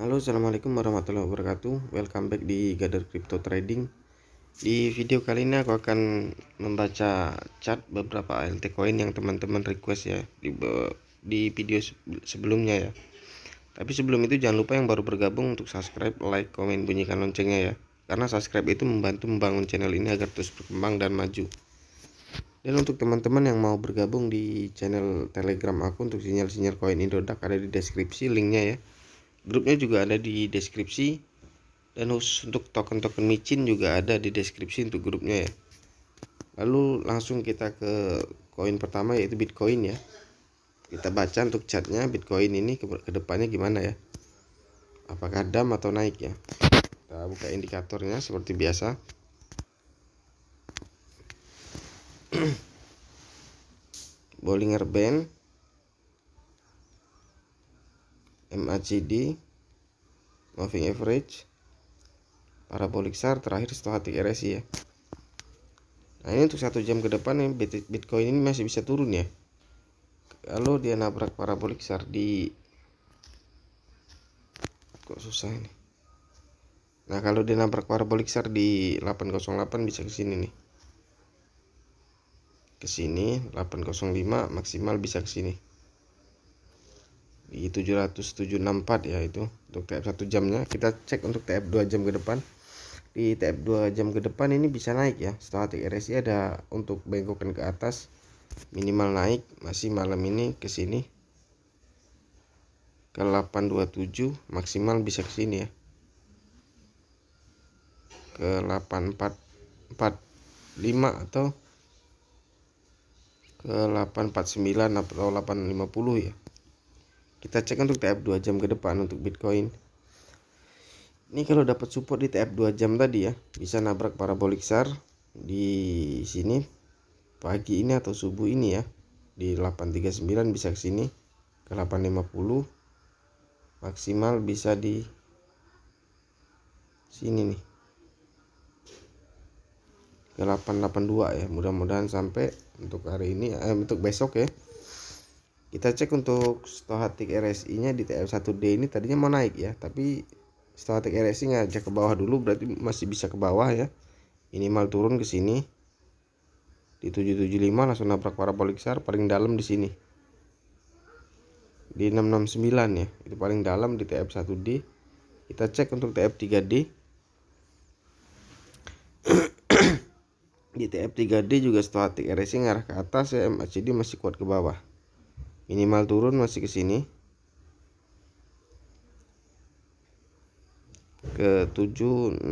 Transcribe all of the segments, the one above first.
Halo, assalamualaikum warahmatullahi wabarakatuh. Welcome back di Gather Crypto Trading. Di video kali ini aku akan membaca chart beberapa ALT coin yang teman-teman request ya di video sebelumnya ya. Tapi sebelum itu jangan lupa yang baru bergabung untuk subscribe, like, komen, bunyikan loncengnya ya. Karena subscribe itu membantu membangun channel ini agar terus berkembang dan maju. Dan untuk teman-teman yang mau bergabung di channel Telegram aku untuk sinyal-sinyal koin Indodax, ada di deskripsi linknya ya. Grupnya juga ada di deskripsi, dan khusus untuk token-token micin juga ada di deskripsi untuk grupnya ya. Lalu langsung kita ke koin pertama, yaitu Bitcoin ya. Kita baca untuk chartnya Bitcoin ini ke depannya gimana ya, apakah down atau naik ya. Kita buka indikatornya seperti biasa. Bollinger Band, MACD, Moving Average, Parabolic SAR, terakhir Stochastic RSI ya. Nah ini untuk 1 jam ke depan nih, Bitcoin ini masih bisa turun ya. Kalau dia nabrak Parabolic SAR di, kok susah ini. Nah kalau dia nabrak Parabolic SAR di 808 bisa ke sini nih. Ke sini 805 maksimal bisa ke sini. Di 700,764 ya, itu untuk TF 1 jamnya. Kita cek untuk TF 2 jam ke depan. Di TF 2 jam ke depan ini bisa naik ya. Stochastic RSI ada untuk bengkokan ke atas, minimal naik masih malam ini ke sini ke 827, maksimal bisa ke sini ya ke 8445 atau ke 849 atau 850 ya. Kita cek untuk TF 2 jam ke depan untuk Bitcoin. Ini kalau dapat support di TF 2 jam tadi ya, bisa nabrak parabolic SAR di sini pagi ini atau subuh ini ya. Di 839 bisa ke sini ke 850. Maksimal bisa di sini nih ke 882 ya. Mudah-mudahan sampai untuk hari ini, untuk besok ya. Kita cek untuk Stochastic RSI nya di TF1D ini tadinya mau naik ya, tapi Stochastic RSI ngajak ke bawah dulu, berarti masih bisa ke bawah ya. Minimal turun ke sini di 775, langsung nabrak parabolic SAR paling dalam di sini di 669 ya, itu paling dalam di TF1D. Kita cek untuk TF3D. Di TF3D juga Stochastic RSI ngarah ke atas ya, MACD masih kuat ke bawah. Minimal turun masih ke sini ke 764,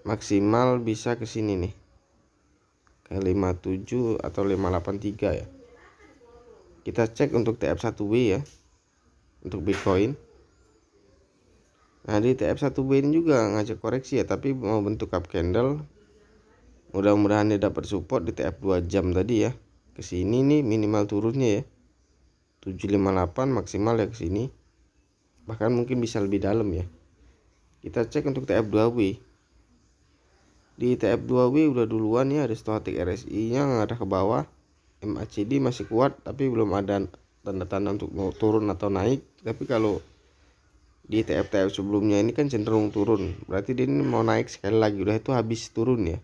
maksimal bisa ke sini nih ke 57 atau 583 ya. Kita cek untuk TF1W ya untuk Bitcoin. Nah di TF1W ini juga ngajak koreksi ya, tapi mau bentuk up candle. Mudah-mudahan dia dapat support di TF 2 jam tadi ya. Ke sini nih minimal turunnya ya 758, maksimal ya ke sini. Bahkan mungkin bisa lebih dalam ya. Kita cek untuk TF2W. Di TF2W udah duluan ya, ada Stochastic RSI nya ngarah ke bawah. MACD masih kuat tapi belum ada tanda-tanda untuk mau turun atau naik. Tapi kalau di TF-TF sebelumnya ini kan cenderung turun, berarti dia ini mau naik sekali lagi. Udah itu habis turun ya.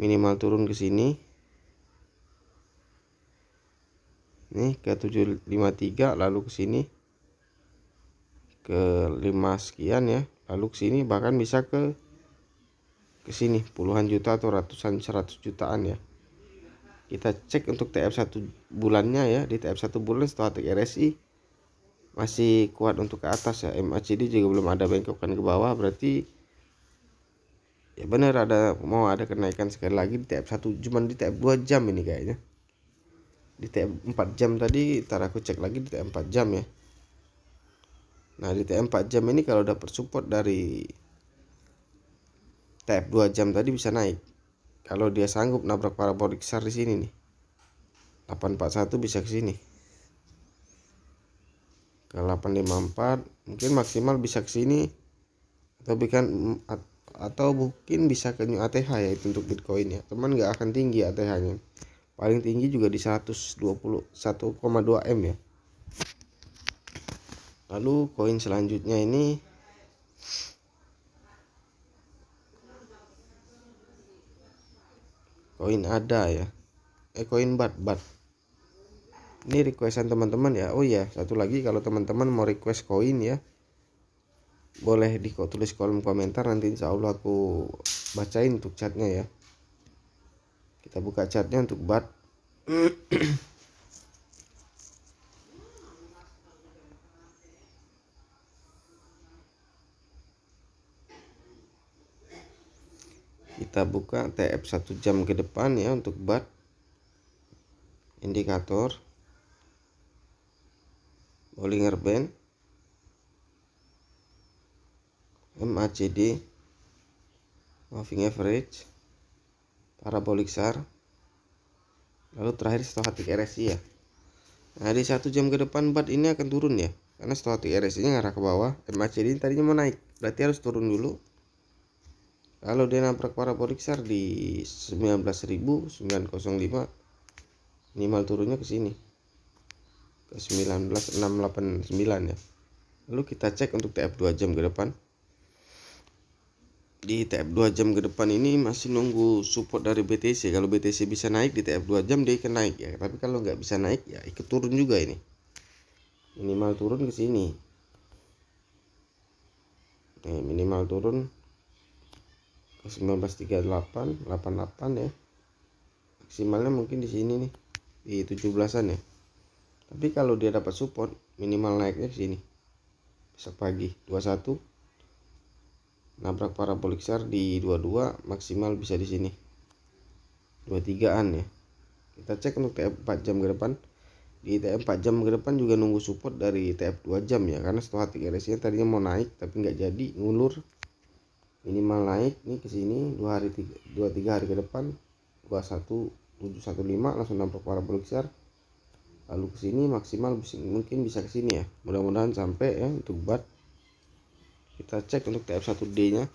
Minimal turun ke sini nih ke 753, lalu ke sini ke 5 sekian ya, lalu ke sini bahkan bisa ke sini puluhan juta atau ratusan 100 jutaan ya. Kita cek untuk TF1 bulannya ya. Di TF1 bulan Stochastic RSI masih kuat untuk ke atas ya. MACD juga belum ada bengkokan ke bawah, berarti ya benar mau ada kenaikan sekali lagi di TF1. Cuman di TF 2 jam ini kayaknya. Di TF 4 jam tadi, ntar aku cek lagi di TF 4 jam ya. Nah di TF 4 jam ini kalau dapat support dari TF 2 jam tadi bisa naik. Kalau dia sanggup nabrak parabolic SAR di sini nih 841 bisa ke sini ke 854, mungkin maksimal bisa ke sini atau mungkin bisa ke new ATH ya. Itu untuk Bitcoin ya, teman nggak akan tinggi ATH nya, paling tinggi juga di 121,2 M ya. Lalu koin selanjutnya ini koin ada ya, koin bat. Ini requestan teman-teman ya. Oh ya, satu lagi, kalau teman-teman mau request koin ya, boleh tulis kolom komentar, nanti insya Allah aku bacain untuk chatnya ya. Kita buka chatnya untuk bat. Kita buka TF 1 jam ke depan ya untuk bat. Indikator Bollinger Band, MACD, moving average, parabolic SAR, lalu terakhir stochastic RSI ya. Nah, di 1 jam ke depan bat ini akan turun ya, karena stochastic RSI nya ngarah ke bawah. MACD tadinya mau naik, berarti harus turun dulu. Kalau dia nabrak parabolic SAR di 19.905, minimal turunnya ke sini, ke 19.689 ya. Lalu kita cek untuk TF 2 jam ke depan. Di TF 2 jam ke depan ini masih nunggu support dari BTC. Kalau BTC bisa naik di TF 2 jam, dia akan naik ya. Tapi kalau nggak bisa naik ya ikut turun juga ini. Minimal turun ke sini. Nih, minimal turun ke 19.38, 88 ya. Maksimalnya mungkin di sini nih, di 17-an ya. Tapi kalau dia dapat support, minimal naiknya ke sini. Besok pagi 21, nabrak parabolic SAR di 22, maksimal bisa di sini 23-an ya. Kita cek untuk TF 4 jam ke depan. Di TF 4 jam ke depan juga nunggu support dari TF 2 jam ya, karena stochastic RSI tadinya mau naik tapi nggak jadi, ngulur. Minimal naik nih ke sini 2-3 hari ke depan, 21.715 langsung nabrak parabolic SAR. Lalu ke sini maksimal mungkin bisa ke sini ya. Mudah-mudahan sampai ya untuk bat. Kita cek untuk TF1D nya.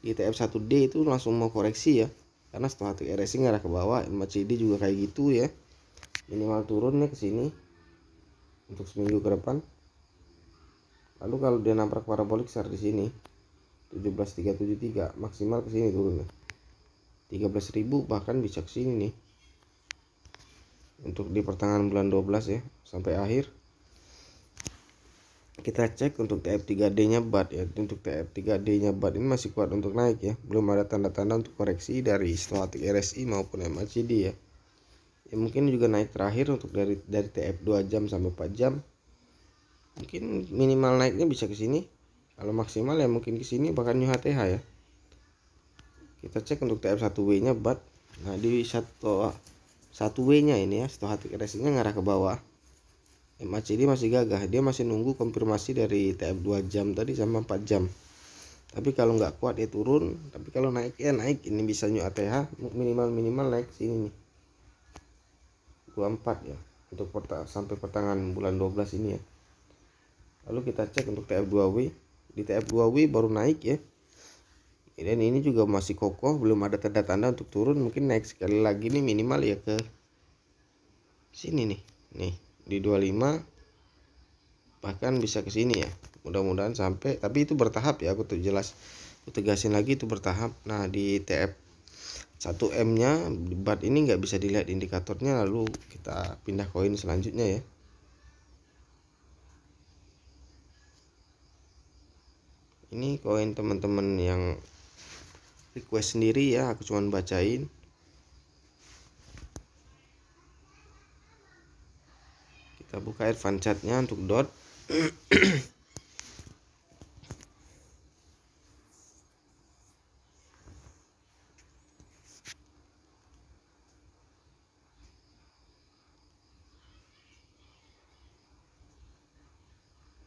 Di TF1D itu langsung mau koreksi ya, karena stochastic RSI ngarah ke bawah. MACD juga kayak gitu ya. Minimal turunnya ke sini untuk seminggu ke depan. Lalu kalau dia nabrak parabolic SAR di sini 17.373, maksimal ke sini turunnya 13.000, bahkan bisa ke sini nih. Untuk di pertengahan bulan 12 ya sampai akhir. Kita cek untuk TF3D nya bat ya. Untuk TF3D nya bat ini masih kuat untuk naik ya. Belum ada tanda-tanda untuk koreksi dari stochastic RSI maupun MACD ya. Ya mungkin juga naik terakhir untuk dari TF 2 jam sampai 4 jam. Mungkin minimal naiknya bisa ke sini. Kalau maksimal ya mungkin ke sini, bahkan UHTH ya. Kita cek untuk TF1W nya bat. Nah, di 1W nya ini ya, stochastic RSI nya ngarah ke bawah. MACD masih gagah, dia masih nunggu konfirmasi dari TF 2 jam tadi sama 4 jam. Tapi kalau nggak kuat dia turun, tapi kalau naik ya naik. Ini bisa UHTH minimal naik sini nih 24 ya, untuk sampai pertengahan bulan 12 ini ya. Lalu kita cek untuk TF2W. Di TF2W baru naik ya. Dan ini juga masih kokoh, belum ada tanda-tanda untuk turun. Mungkin naik sekali lagi nih, minimal ya ke sini nih. Nih, di 25, bahkan bisa ke sini ya. Mudah-mudahan sampai, tapi itu bertahap ya. Aku tegasin lagi, itu bertahap. Nah, di TF 1M nya bat ini nggak bisa dilihat indikatornya. Lalu kita pindah koin selanjutnya ya. Ini koin teman-teman yang request sendiri ya, aku cuman bacain. Kita buka advance chartnya untuk dot.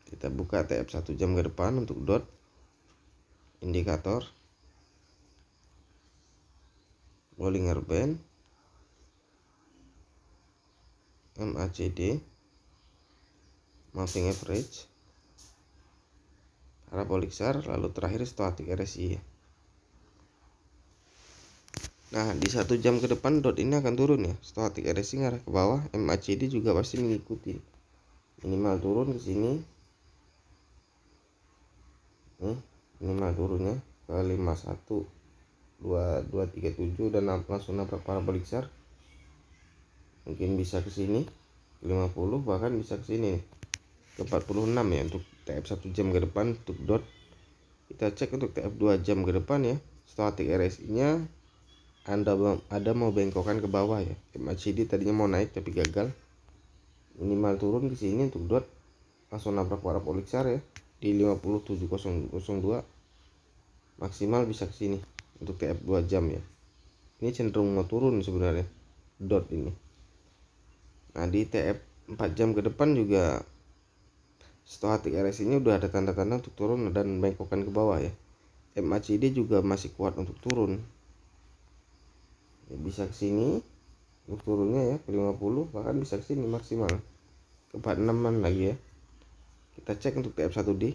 Kita buka TF 1 jam ke depan untuk dot. Indikator Bollinger Band, MACD, moving average, parabolic SAR, lalu terakhir stochastic RSI. Nah, di 1 jam ke depan dot ini akan turun ya. Stochastic RSI ngarah ke bawah, MACD juga pasti mengikuti. Minimal turun ke sini minimal turunnya ke 51 2237 dan langsung nabrak parabolik SAR. Mungkin bisa ke sini 50, bahkan bisa ke sini nih, ke 46 ya untuk TF 1 jam ke depan. Untuk dot kita cek untuk TF 2 jam ke depan ya. Stochastic RSI nya ada mau bengkokan ke bawah ya. MACD tadinya mau naik tapi gagal. Minimal turun ke sini untuk dot, langsung nabrak parabolik SAR ya di 57002. Maksimal bisa ke sini untuk TF 2 jam ya. Ini cenderung mau turun sebenarnya dot ini. Nah di TF 4 jam ke depan juga stochastic RSI nya udah ada tanda-tanda untuk turun dan bengkokan ke bawah ya. MACD juga masih kuat untuk turun ya, bisa ke sini untuk turunnya ya ke 50, bahkan bisa ke sini maksimal ke 46an lagi ya. Kita cek untuk TF1D.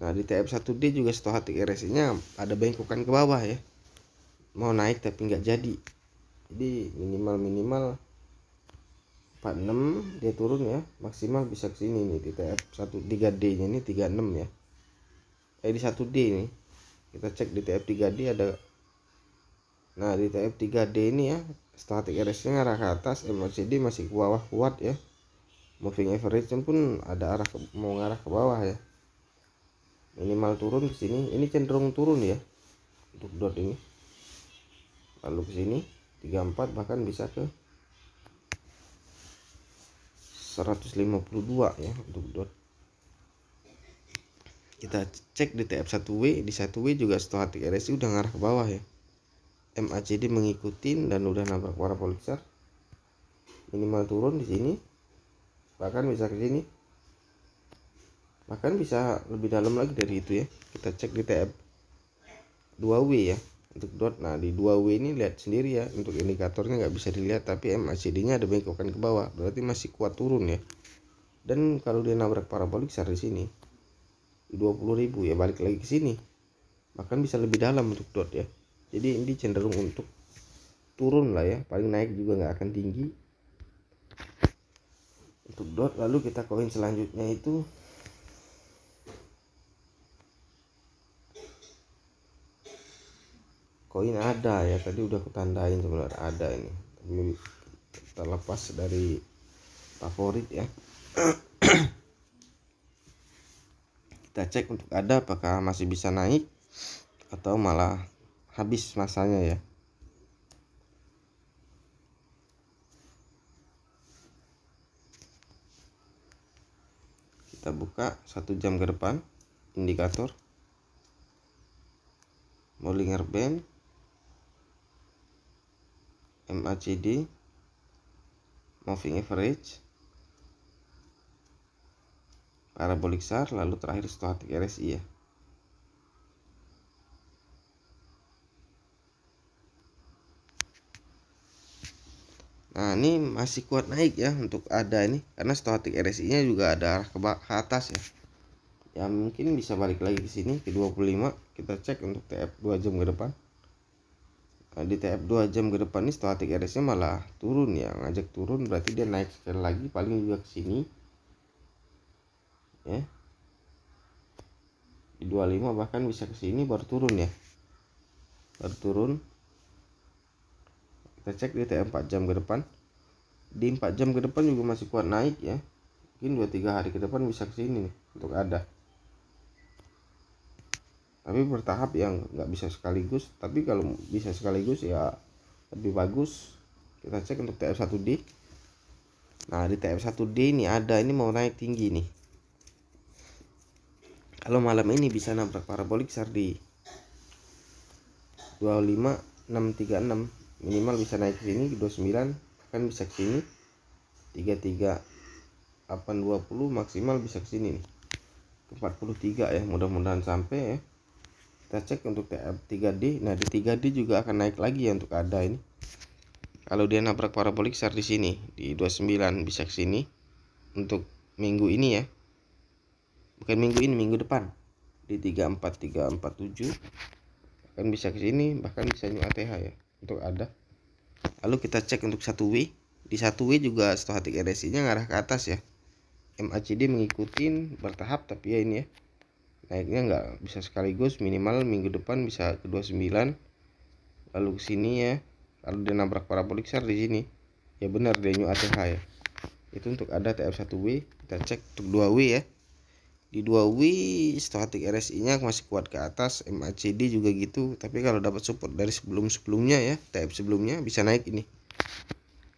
Nah di TF1D juga stochastic RSI nya ada bengkokan ke bawah ya, mau naik tapi nggak jadi minimal 46 dia turun ya, maksimal bisa ke sini nih di TF 3D nya ini 36 ya. Di 1D nih kita cek di TF 3D ada. Nah di TF 3D ini ya stochastic RSI nya arah ke atas, MACD masih ke bawah kuat ya. Moving average pun ada arah mau ngarah ke bawah ya. Minimal turun ke sini, ini cenderung turun ya untuk dot ini. Lalu ke sini 34, bahkan bisa ke 152 ya untuk dot. Kita cek di TF1W, di 1W juga stochastic RSI udah ngarah ke bawah ya. MACD mengikuti dan udah nabrak parabolik SAR. Minimal turun di sini, bahkan bisa ke sini, bahkan bisa lebih dalam lagi dari itu ya. Kita cek di TF 2W ya untuk dot. Nah di 2W ini lihat sendiri ya, untuk indikatornya nggak bisa dilihat tapi MACD nya ada bengkokan ke bawah, berarti masih kuat turun ya. Dan kalau dia nabrak parabolik SAR di sini di 20.000 ya, balik lagi ke sini, bahkan bisa lebih dalam untuk dot ya. Jadi ini cenderung untuk turun lah ya, paling naik juga nggak akan tinggi untuk dot. Lalu kita koin selanjutnya itu koin ada ya, tadi udah kutandain sebenarnya ada ini, tapi terlepas dari favorit ya. Kita cek untuk ada apakah masih bisa naik atau malah habis masanya ya. Kita buka 1 jam ke depan, indikator Bollinger Band, MACD, moving average, parabolik SAR, lalu terakhir stochastic RSI ya. Nah ini masih kuat naik ya untuk ada ini, karena stochastic RSI nya juga ada arah ke atas ya. Ya mungkin bisa balik lagi ke sini ke 25. Kita cek untuk TF 2 jam ke depan. Nah, di TF 2 jam ke depan ini stochastic RSI nya malah turun ya, ngajak turun, berarti dia naik sekali lagi paling juga ke sini ya. Di 25 bahkan bisa ke sini baru turun ya. Baru turun. Kita cek di TF 4 jam ke depan. Di 4 jam ke depan juga masih kuat naik ya. Mungkin 2-3 hari ke depan bisa ke sini nih untuk ada. Tapi bertahap yang nggak bisa sekaligus, tapi kalau bisa sekaligus ya lebih bagus. Kita cek untuk TF1D. Nah di TF1D ini ada, ini mau naik tinggi nih. Kalau malam ini bisa nabrak parabolik SAR di 25636, minimal bisa naik ke sini ke 29, kan bisa ke sini 33820, maksimal bisa ke sini nih ke 43 ya, mudah-mudahan sampai ya. Kita cek untuk TF 3D. Nah di 3D juga akan naik lagi ya untuk ada ini. Kalau dia nabrak parabolik SAR di sini di 29 bisa ke sini untuk minggu ini ya. Bukan minggu ini, minggu depan di 34347 akan bisa ke sini, bahkan bisa new ATH ya untuk ada. Lalu kita cek untuk 1W. Di 1W juga stochastic RSI nya ngarah ke atas ya. MACD mengikuti bertahap tapi ya ini ya. naiknya nggak bisa sekaligus, minimal minggu depan bisa ke 29, lalu ke sini ya. Kalau dia nabrak parabolik SAR di sini, ya benar dia new ATH ya. Itu untuk ada TF1W. Kita cek untuk 2W ya. Di 2W stochastic RSI-nya masih kuat ke atas, MACD juga gitu. Tapi kalau dapat support dari sebelumnya ya, TF sebelumnya bisa naik ini.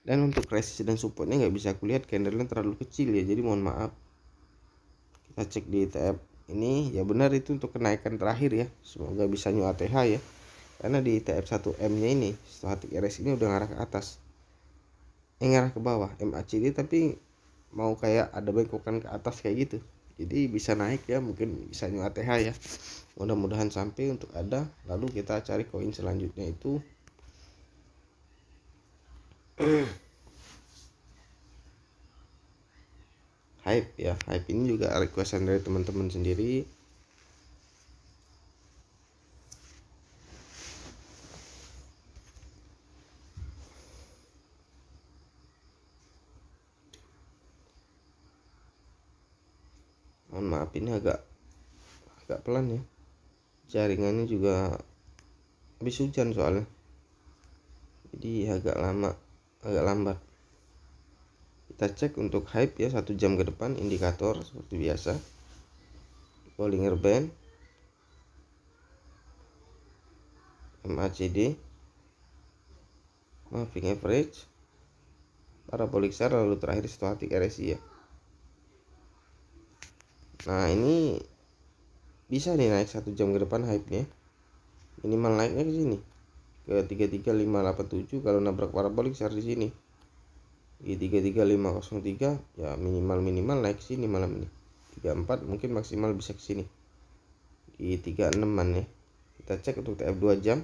Dan untuk resist dan supportnya nggak bisa kulihat, candlenya terlalu kecil ya, jadi mohon maaf. Kita cek di TF ini, ya benar itu untuk kenaikan terakhir ya. Semoga bisa new ATH ya. Karena di TF1M nya ini stochastic RSI ini udah ngarah ke atas, ngarah ke bawah MACD, tapi mau kayak ada bengkokan ke atas kayak gitu. Jadi bisa naik ya, mungkin bisa new ATH ya. Mudah-mudahan sampai untuk ada. Lalu kita cari koin selanjutnya itu Hype ya. Hype ini juga requestan dari teman-teman sendiri. Mohon maaf ini agak pelan ya, jaringannya juga habis hujan soalnya, jadi agak lambat. Kita cek untuk hype ya, 1 jam ke depan, indikator seperti biasa, Bollinger Band, MACD, moving average, parabolic SAR, lalu terakhir stochastic RSI ya. Nah ini bisa nih naik 1 jam ke depan hype nya, minimal naiknya ke sini ke 33587 kalau nabrak parabolic SAR di sini di 33503 ya, minimal naik ke sini malam ini 34, mungkin maksimal bisa ke sini di 36an ya. Kita cek untuk TF 2 jam.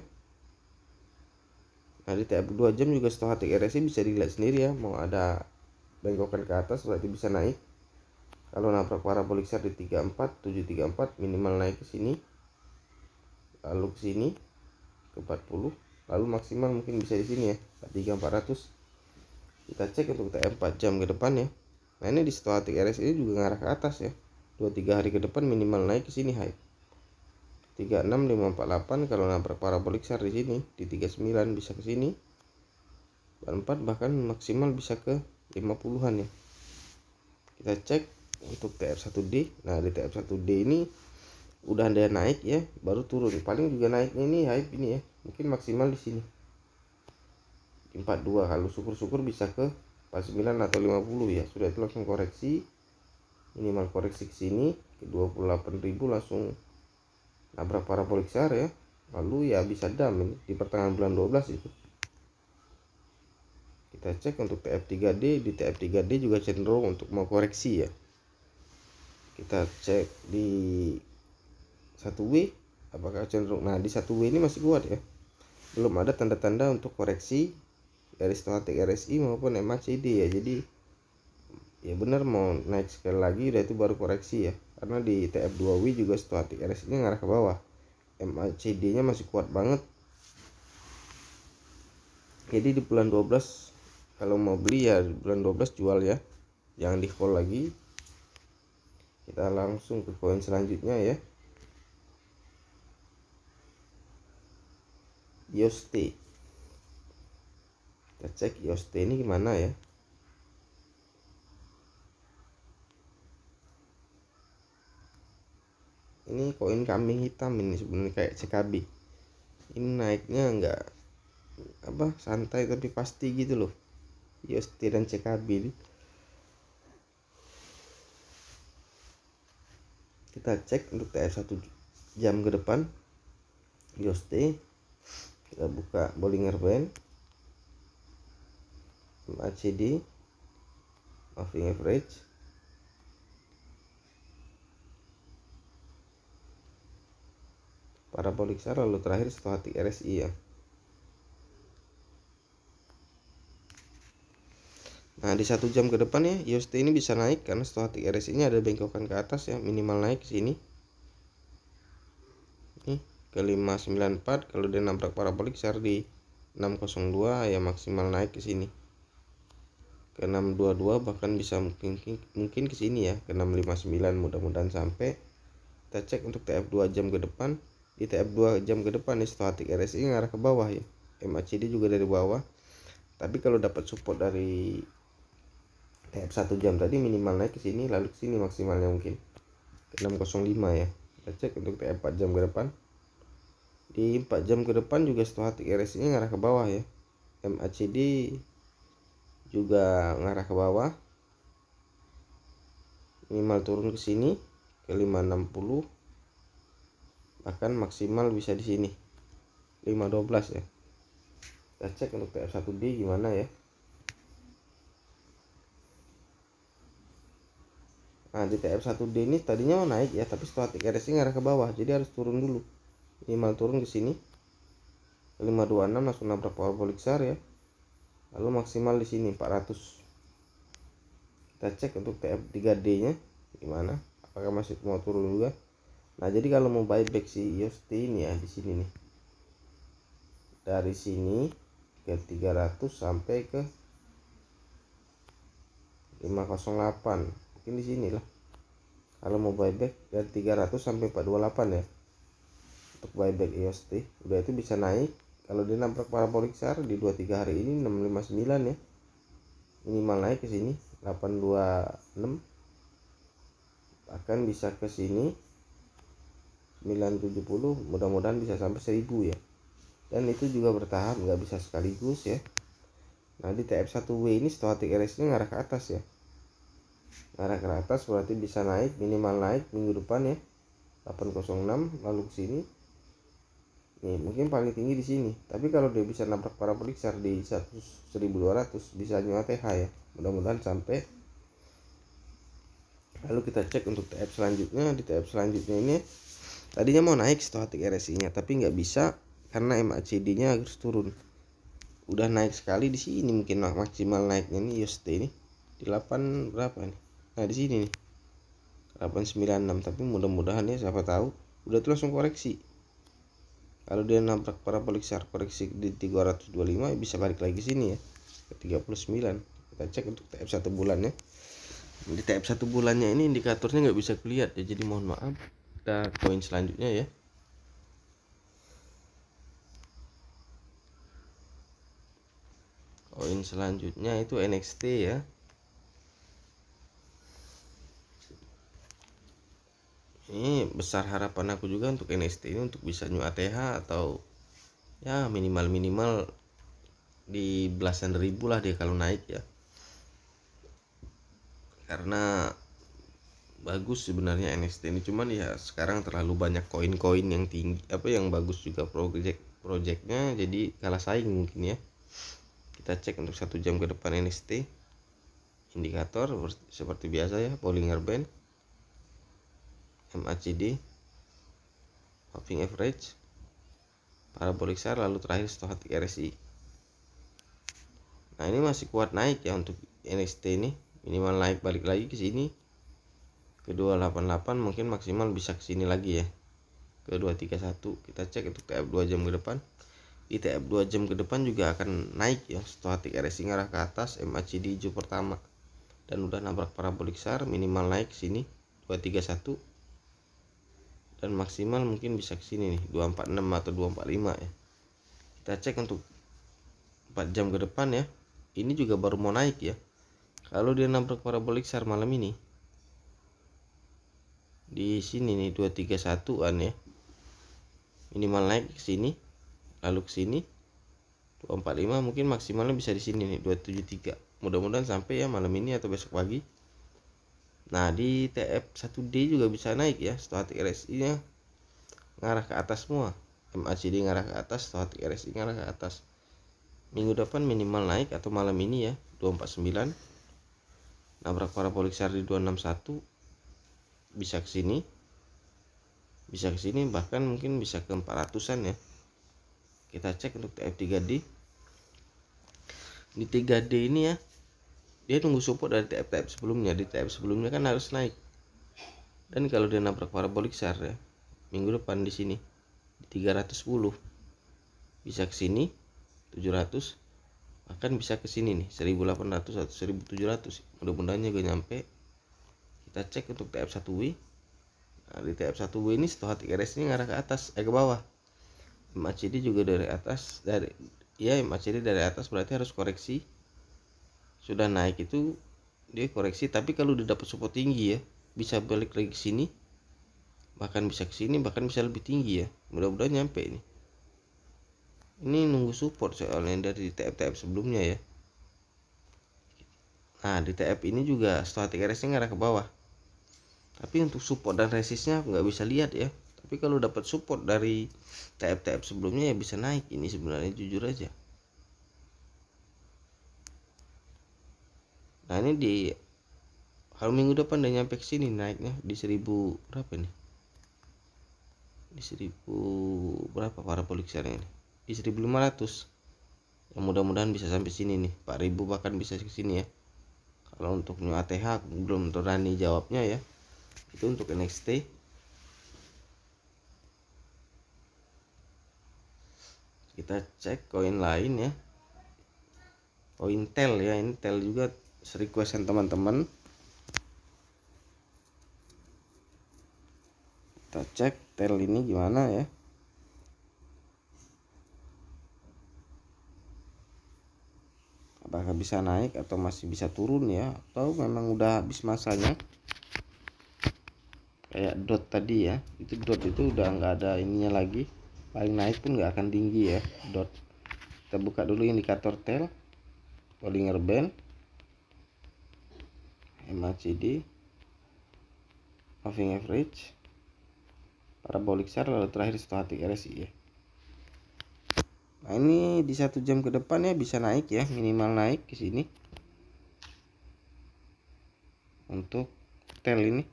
Nah di TF 2 jam juga stochastic RSI bisa dilihat sendiri ya, mau ada bengkokan ke atas berarti bisa naik. Kalau nabrak parabolic SAR di 34734 minimal naik ke sini, lalu ke sini ke 40, lalu maksimal mungkin bisa di sini ya 43400. Kita cek untuk TF 4 jam ke depan ya. Nah ini di stochastic RSI juga ngarah ke atas ya, 2-3 hari ke depan minimal naik ke sini hype 36548. kalau nabrak parabolic SAR di sini di 39 bisa ke sini 44, bahkan maksimal bisa ke 50-an ya. Kita cek untuk TF1D. Nah di TF1D ini udah ada naik ya, baru turun, paling juga naiknya ini hype ini ya, mungkin maksimal di sini 42. kalau syukur-syukur bisa ke 49 atau 50 ya. Sudah itu langsung koreksi, minimal koreksi ke sini ke 28.000, langsung nabrak parabolic SAR ya, lalu ya bisa dam ini di pertengahan bulan 12 itu. Kita cek untuk TF3D. Di TF3D juga cenderung untuk mau koreksi ya. Kita cek di 1W apakah cenderung. Nah di 1W ini masih kuat ya, belum ada tanda-tanda untuk koreksi dari stochastic RSI maupun MACD ya. Jadi ya benar mau naik sekali lagi udah itu baru koreksi ya, karena di TF2W juga stochastic RSI nya ngarah ke bawah, MACD nya masih kuat banget. Jadi di bulan 12 kalau mau beli ya bulan 12 jual ya, jangan di hold lagi. Kita langsung ke koin selanjutnya ya, YOST. Kita cek YOST ini gimana ya. Ini koin kambing hitam ini sebenarnya, kayak CKB. Ini naiknya enggak santai tapi pasti gitu loh, YOST dan CKB ini. Kita cek untuk TF 1 jam ke depan YOST. Kita buka Bollinger Band, MACD, moving average, parabolic SAR, lalu terakhir stochastic RSI ya. Nah di 1 jam ke depan ya, YOST ini bisa naik karena stochastic RSI nya ada bengkokan ke atas ya, minimal naik ke sini nih ke 594. kalau dia nabrak parabolic SAR di 602 ya, maksimal naik ke sini ke 622, bahkan bisa mungkin ke sini ya ke 659. mudah-mudahan sampai. Kita cek untuk TF 2 jam ke depan. Di TF 2 jam ke depan nih stochastic RSI ngarah ke bawah ya, MACD juga dari bawah. Tapi kalau dapat support dari TF 1 jam tadi, minimal naik ke sini lalu ke sini maksimalnya mungkin ke 605 ya. Kita cek untuk TF 4 jam ke depan. Di 4 jam ke depan juga stochastic RSI ngarah ke bawah ya, MACD juga ngarah ke bawah, minimal turun ke sini ke 560, bahkan maksimal bisa di sini 512 ya. Kita cek untuk TF1D gimana ya. Nah di TF1D ini tadinya mau naik ya, tapi stochastic RSI ngarah ke bawah, jadi harus turun dulu, minimal turun ke sini ke 526, langsung nabrak parabolic SAR ya, lalu maksimal di sini 400. Kita cek untuk TF3D nya gimana, apakah masih mau turun juga. Nah jadi kalau mau buyback si IOST ini ya, di sini nih, dari sini ke 300 sampai ke 508, mungkin di sini lah kalau mau buyback, dari 300 sampai 428 ya untuk buyback IOST. Udah itu bisa naik kalau dia nabrak parabolic SAR di 23 hari ini 659 ya, minimal naik ke sini 826, bahkan bisa ke sini 970, mudah-mudahan bisa sampai 1000 ya. Dan itu juga bertahap, nggak bisa sekaligus ya. Nah di TF1W ini stochastic RSI ngarah ke atas ya, ngarah ke atas berarti bisa naik, minimal naik minggu depan ya 806, lalu ke sini nih mungkin paling tinggi di sini. Tapi kalau dia bisa nabrak parabolic SAR di 1200 bisa nyuat TH ya, mudah-mudahan sampai. Lalu kita cek untuk TF selanjutnya. Di TF selanjutnya ini tadinya mau naik stochastic RSI nya, tapi nggak bisa karena MACD nya harus turun. Udah naik sekali di sini, mungkin maksimal naiknya nih IOST ini di 8 berapa nih, nah di sini nih 896. Tapi mudah-mudahan ya, siapa tahu udah tuh langsung koreksi. Kalau dia nabrak parabolic SAR koreksi di 325 bisa balik lagi sini ya ke 39. Kita cek untuk TF 1 bulannya. Di TF 1 bulannya ini indikatornya nggak bisa kelihatan ya, jadi mohon maaf. Kita koin selanjutnya ya. Koin selanjutnya itu NXT ya. Ini besar harapan aku juga untuk NXT ini untuk bisa new ATH atau ya minimal di belasan ribu lah dia kalau naik ya, karena bagus sebenarnya NXT ini. Cuman ya sekarang terlalu banyak koin-koin yang tinggi yang bagus juga projectnya, jadi kalah saing mungkin ya. Kita cek untuk 1 jam ke depan NXT, indikator seperti biasa ya, Bollinger Band, MACD, moving average, parabolic SAR, lalu terakhir stochastic RSI. Nah ini masih kuat naik ya untuk NXT ini, minimal naik balik lagi ke sini ke 288, mungkin maksimal bisa ke sini lagi ya ke 231. Kita cek untuk TF 2 jam ke depan. Di TF 2 jam ke depan juga akan naik ya, stochastic RSI ngarah ke atas, MACD hijau pertama dan udah nabrak parabolic SAR, minimal naik ke sini 231 dan maksimal mungkin bisa ke sini nih 246 atau 245 ya. Kita cek untuk 4 jam ke depan ya. Ini juga baru mau naik ya. Kalau dia nabrak parabolic SAR malam ini di sini nih 231-an ya, minimal naik ke sini lalu ke sini 245, mungkin maksimalnya bisa di sini nih 273. Mudah-mudahan sampai ya malam ini atau besok pagi. Nah di TF1D juga bisa naik ya, stochastic RSI nya ngarah ke atas semua, MACD ngarah ke atas, stochastic RSI ngarah ke atas. Minggu depan minimal naik atau malam ini ya 249, nabrak parabolic SAR di 261, bisa ke sini, bisa ke sini, bahkan mungkin bisa ke 400-an ya. Kita cek untuk TF3D. Di 3D ini ya, dia tunggu support dari TF sebelumnya. Di TF sebelumnya kan harus naik. Dan kalau dia nabrak parabolic SAR ya, minggu depan di sini di 310, bisa ke sini 700, bahkan bisa ke sini nih 1800 atau 1700. Mudah-mudahan juga nyampe. Kita cek untuk TF1W Nah, di TF1W ini stochastic RSI ini ngarah ke atas, ke bawah. MACD juga dari atas, MACD dari atas berarti harus koreksi. Sudah naik itu dia koreksi, tapi kalau udah dapat support tinggi ya, bisa balik lagi ke sini, bahkan bisa ke sini, bahkan bisa lebih tinggi ya. Mudah-mudahan nyampe ini. Ini nunggu support soalnya dari TF sebelumnya ya. Nah, di TF ini juga stochastic RSI ngarah ke bawah. Tapi untuk support dan resistnya nggak bisa lihat ya. Tapi kalau dapat support dari TF sebelumnya ya bisa naik ini sebenarnya, jujur aja. Nah, ini di kalau minggu depan udah nyampe ke sini naiknya di 1000 berapa nih? Di 1000 berapa parabolik share-nya ini? Di 1500. Ya mudah-mudahan bisa sampai sini nih, 4000 bahkan bisa ke sini ya. Kalau untuk new ATH belum berani jawabnya ya. Itu untuk NXT. Kita cek koin lain ya. Koin TEL ya, ini TEL juga requestan teman-teman. Kita cek TEL ini gimana ya. Apakah bisa naik atau masih bisa turun ya, atau memang udah habis masanya. Kayak dot tadi ya, itu dot itu udah nggak ada ininya lagi, paling naik pun nggak akan tinggi ya dot. Kita buka dulu indikator TEL, Bollinger Band, MACD, moving average, parabolic share, lalu terakhir stochastic RSI ya. Nah, ini di 1 jam ke depan ya bisa naik ya, minimal naik ke sini. Untuk TEL ini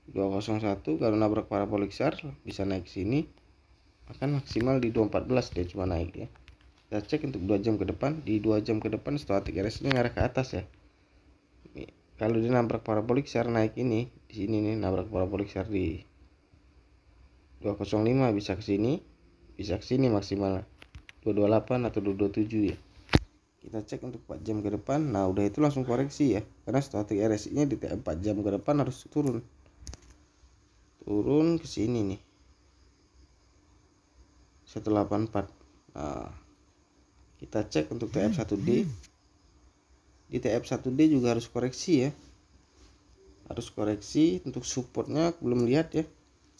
201 kalau nabrak parabolic share bisa naik ke sini. Akan maksimal di 214 dia cuma naik ya. Kita cek untuk 2 jam ke depan. Di 2 jam ke depan stochastic RSI ngarah ke atas ya. Kalau dia nabrak parabolic share naik ini, di sini nih nabrak parabolic share di 205 bisa ke sini, bisa ke sini maksimal 228 atau 227 ya. Kita cek untuk 4 jam ke depan. Nah, udah itu langsung koreksi ya. Karena stochastic RSI-nya di 4 jam ke depan harus turun. Turun ke sini nih. 184. Nah, kita cek untuk TF1D. Di TF1D juga harus koreksi ya. Harus koreksi untuk supportnya belum lihat ya.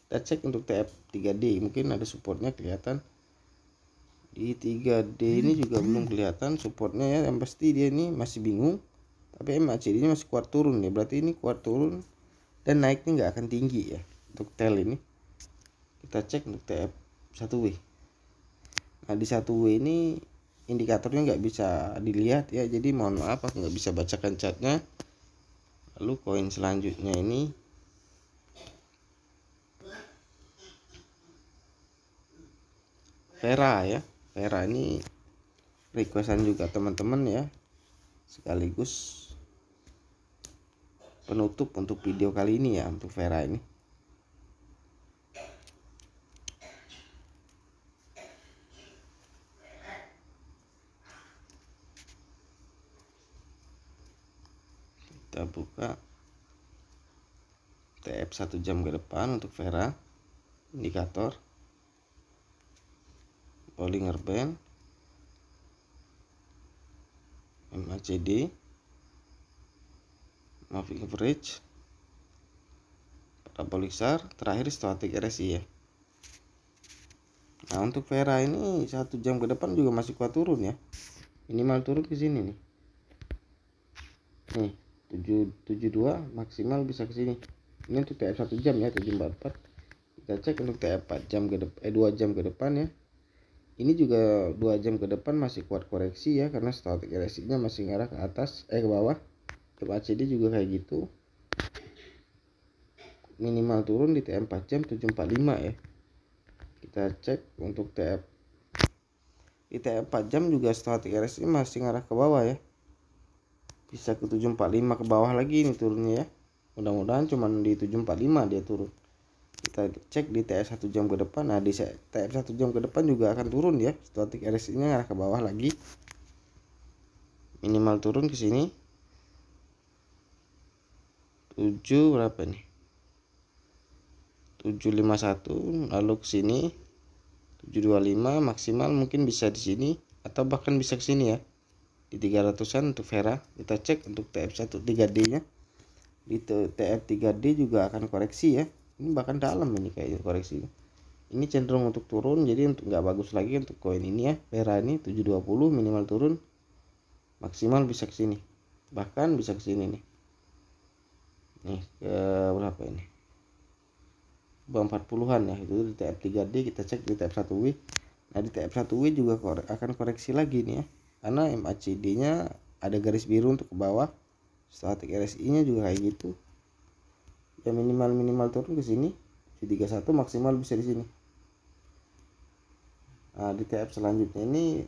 Kita cek untuk TF3D, mungkin ada supportnya kelihatan. Di 3D ini juga belum kelihatan supportnya ya. Yang pasti dia ini masih bingung. Tapi MACD nya masih kuat turun ya. Berarti ini kuat turun dan naiknya nggak akan tinggi ya. Untuk TEL ini kita cek untuk TF1W. Nah, di 1W ini indikatornya nggak bisa dilihat ya. Jadi mohon maaf aku nggak bisa bacakan chartnya. Lalu koin selanjutnya ini Vera ya. Vera ini requestan juga teman-teman ya, sekaligus penutup untuk video kali ini ya untuk Vera ini. Kita buka TF 1 jam ke depan untuk Vera, indikator Bollinger Band, MACD, moving average, parabolic share, terakhir stochastic RSI ya. Nah, untuk Vera ini 1 jam ke depan juga masih kuat turun ya. Minimal turun ke sini nih. Nih, 772 maksimal bisa ke sini. Ini untuk TF 1 jam ya, 744. Kita cek untuk TF 4 jam ke depan 2 jam ke depan ya. Ini juga 2 jam ke depan masih kuat koreksi ya, karena stochastic RSI-nya masih ngarah ke atas, ke bawah. MACD juga kayak gitu. Minimal turun di TF 4 jam 745 ya. Kita cek untuk TF di TF 4 jam juga stochastic RSI masih ngarah ke bawah ya. Bisa ke 745 ke bawah lagi ini turunnya ya. Mudah-mudahan cuma di 745 dia turun. Kita cek di TF 1 jam ke depan. Nah, di TF 1 jam ke depan juga akan turun ya. Stochastic RSI-nya ngarah ke bawah lagi. Minimal turun ke sini. 7 berapa nih? 751, lalu ke sini 725 maksimal, mungkin bisa di sini atau bahkan bisa ke sini ya, di 300-an untuk Vera. Kita cek untuk TF1 3D nya. Di TF 3D juga akan koreksi ya, ini bahkan dalam ini kayaknya koreksi. Ini cenderung untuk turun, jadi untuk nggak bagus lagi untuk koin ini ya. Vera ini 720 minimal turun, maksimal bisa ke sini, bahkan bisa ke sini nih. Nih ke berapa ini, 40-an ya, itu di TF 3D. Kita cek di TF 1W. Nah di TF 1W juga akan koreksi lagi nih ya, karena MACD nya ada garis biru untuk ke bawah. Static RSI nya juga kayak gitu ya, minimal turun ke sini 31, maksimal bisa di sini. Nah di TF selanjutnya ini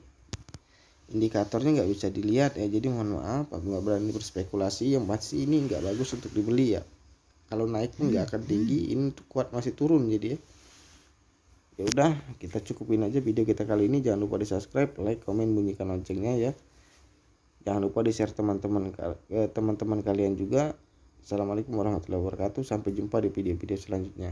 indikatornya nggak bisa dilihat ya, jadi mohon maaf aku nggak berani berspekulasi. Yang pasti ini nggak bagus untuk dibeli ya, kalau naik pun nggak akan tinggi. Ini tuh kuat masih turun, jadi ya udah kita cukupin aja video kita kali ini. Jangan lupa di subscribe, like, komen, bunyikan loncengnya ya. Jangan lupa di share teman-teman kalian juga. Assalamualaikum warahmatullahi wabarakatuh. Sampai jumpa di video-video selanjutnya.